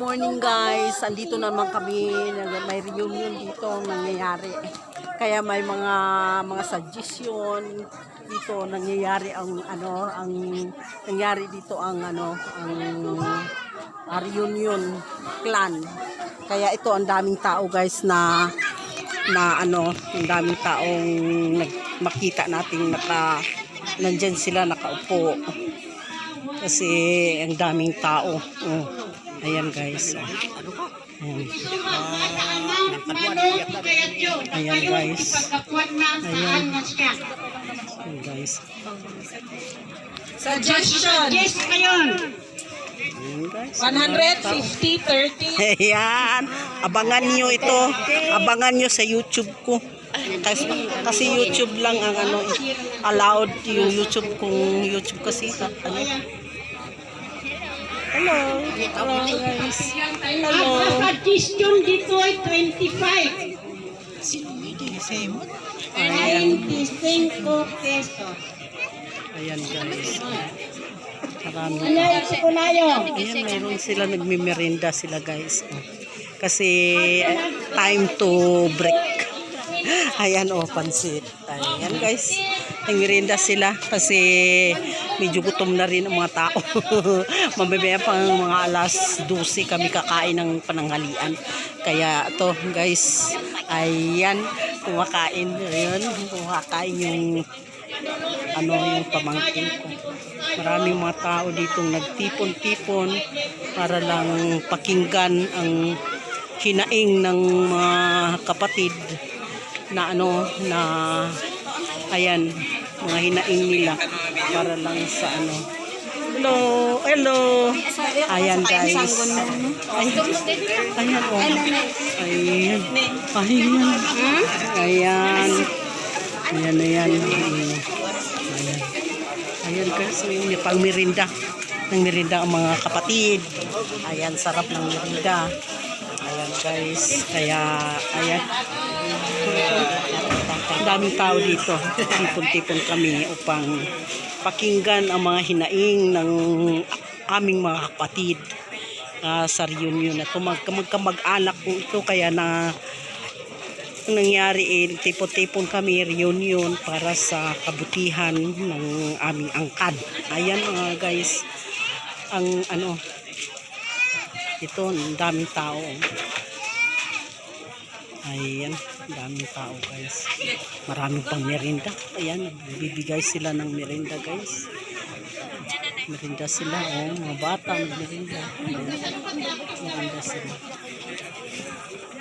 morning guys, andito naman kami, may reunion dito nangyayari. Kaya may mga suggestion dito nangyayari ang nangyari dito ang reunion clan. Kaya ito ang daming tao guys na ang daming taong makita nating nandyan sila nakaupo. Kasi ang daming tao. Ayan guys. Ayan. Ayan guys. Ayan. Ayan guys. Suggestion. Yes, ngayon. Ayan guys. 150, 30. Ayan. Abangan nyo ito. Abangan nyo sa YouTube ko. Kasi YouTube lang ang allowed yung YouTube kung YouTube kasi Hello. Hello guys. Hello. Ang suggestion dito ay 25. Ayan. 25 pesos. Ayan guys. Marami. Ayan, mayroon sila nagmimerenda sila guys. Kasi time to break. Ayan pansit. Ayan guys. Nagmimerenda sila kasi medyo gutom na rin ang mga tao. Mamaya pang mga alas 12 kami kakain ng pananghalian. Kaya to guys, ayan, kumakain. Ayan, kumakain yung yung pamangkin ko. Maraming mga tao ditong nagtipon-tipon para lang pakinggan ang hinaing ng mga kapatid na ayan, mga hinaing nila para lang sa hello, hello. Ayan guys. Ayan oh. Ayan. Ayan. Ayan. Ayan, ayan. Ayan guys, may pang-merinda. Nang-merinda ang mga kapatid. Ayan, sarap ng merinda. Ayan guys. Kaya, ayan. Ang daming tao dito. Tipon-tipon kami upang pakinggan ang mga hinaing ng aming mga kapatid sa reunion na ito. Magkamag-anak po ito. Kaya nangyari tipon-tipon kami reunion para sa kabutihan ng aming angkan. Ayan mga guys, ang ito, ang daming tao. Ayan, ang daming tao guys. Maraming pang merinda. Ayan, bibigay sila ng merinda guys. Merinda sila, mga bata merinda. Merinda sila.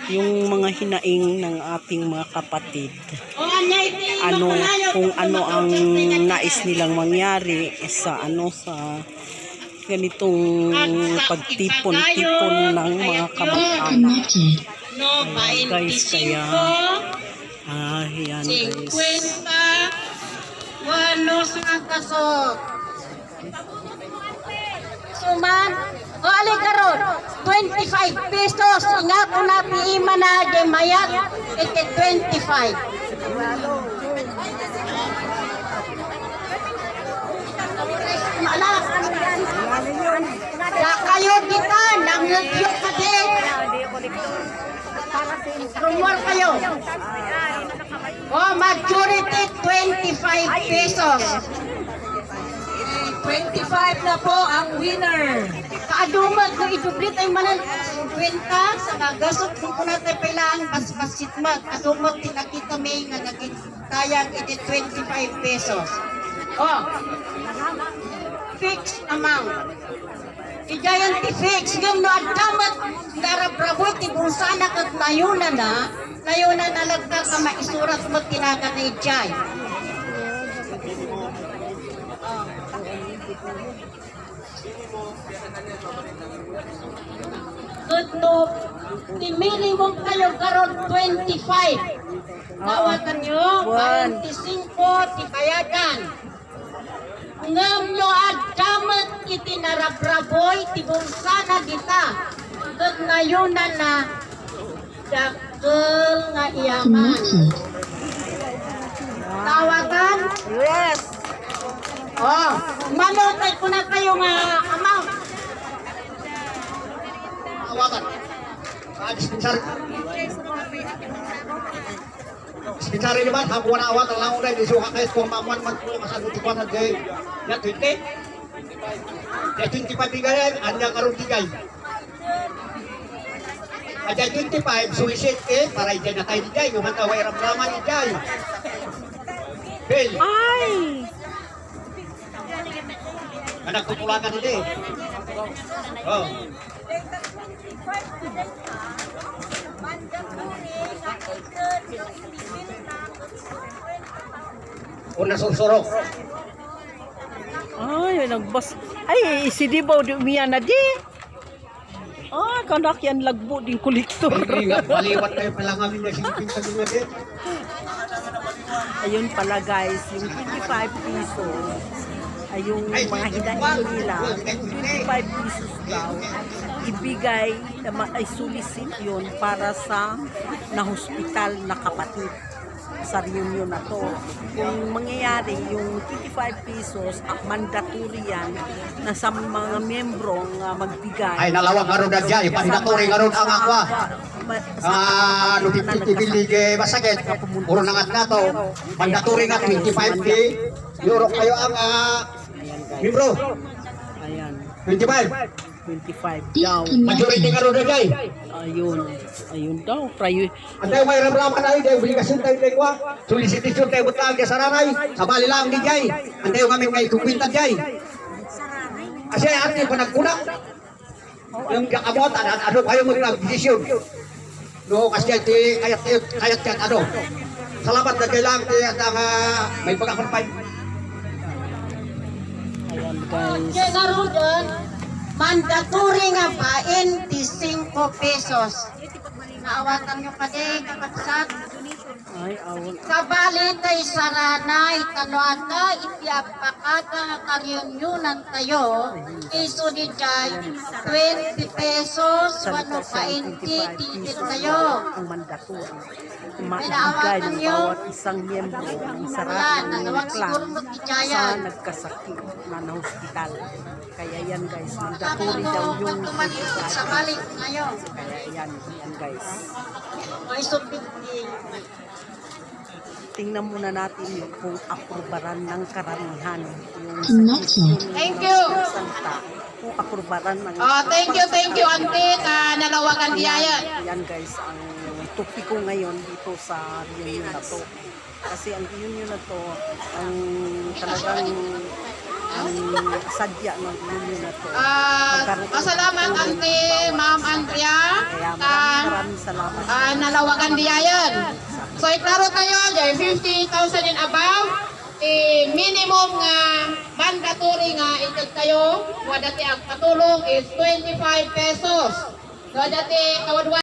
Yung mga hinaing ng ating mga kapatid, kung ano ang nais nilang mangyari sa ganitong pagtipon-tipon ng mga kamag-anak. Guys, kaya ayan guys. Suman, ali karon 25 pesos nga ko na piima na de mayat iti 25. Malas ya kayo kita nang YouTube ka din. Rumor kayo. Majority 25 pesos. 25 na po ang winner. Kaadumag ko idublit ay manan kwenta sa nagasot kung natin pailangan basbasit mag. Kaadumag tinakita may nga naging tayang iti 25 pesos. Fixed amount. Idayan ti fix. Yung naadamat narabrabot ti kung sana kat layunan na nalagka ka maisurat mo tinagat na ijay. Ito, ti minimum kayo karon 25. Tawatan nyo, 25 ti bayadan. Ngam nyo adamat iti narabraboy ti bunsana kita. Kat nayunan na dakkel nga iyaman. Tawatan? Yes. Manotay ko na kayo nga amount. buatan. Dispensary. Dispensary naman, habuan na awat, ang langon na, disuha kayo kung mamuan man po, masagot ko na day. Yan, 20. Yan, 25 bigayan, anya karong bigay. At yan, 25, sulisit para dyan na kayo dyan, yung mataway ramdaman dyan. Bill, Ay! anak kupulangan ini. Oh. Una sursurok. Ay, nagbas. Ay, si Dibaw di umiya na di. Ah, kanak yan lagbo din kolektor. Ingat, maliwat kayo pala nga na silipin sa mga din. Ayun pala guys, yung 25 pesos ay yung mga hidahin nila, yung 25 pesos daw, ibigay, ay sulisit yun para sa na-hospital na kapatid sa reunion na to. Kung mangyayari yung 25 pesos, mandatory yan na sa mga membrong magbigay. Ay, nalawag nga ron na dyan, ipahinaturi nga ron ang akwa. Nutipili kay masakit, puro nangat na to, mandatory nga 25 euro kayo ang membro. Ayan, 25. 25 daw. Majority nga ron na dyan. Ayun daw. Antay may ramraman na rin, obligasyon tayo tayo kwa. Solicitation tayo butang kaya saranay. Sabali lang din jay. Antay yung aming may kukwintan jay. Kasi ate pa nagkunak. Yung kakamot, ano kayo mo rin ang desisyon. No, kasi kayat yan, ano. Salamat na kailangan kaya may pagkakarpay. Ayan guys. Kaya naroon doon, mandatory nga pa 25 pesos. Naawatan nyo pa din, kapatid. Ay, awon. Kabalit ay saranay, tanuata, ipiapakata nga karyunyunan tayo, iso di jay, 20 pesos, wano ka inti, titit tayo. Ang mandatory. Maibigay ng bawat isang miyembro ng sarap ng clan sa nagkasakit na hospital. Kaya yan guys, mandatory daw yung Tumalikot sa balik ngayon. kaya yan guys. May subigting. Tingnan muna natin kung aprobaran ng karamihan yung Thank you. salta. Kung aprobaran ng Thank you, auntie, nalawagan diya. yan guys, ang topiko ngayon dito sa reunion na to. Kasi ang reunion na to, ang talagang ang sadya ng reunion na to. Pasalamat, auntie, Ma'am Andrea, Kaya maraming salamat. nalawagan diya yan. So, iklaro tayo, 50,000 and above, minimum nga mandatory nga itag tayo, wadati ang patulong is 25 pesos. So, dati kawadwa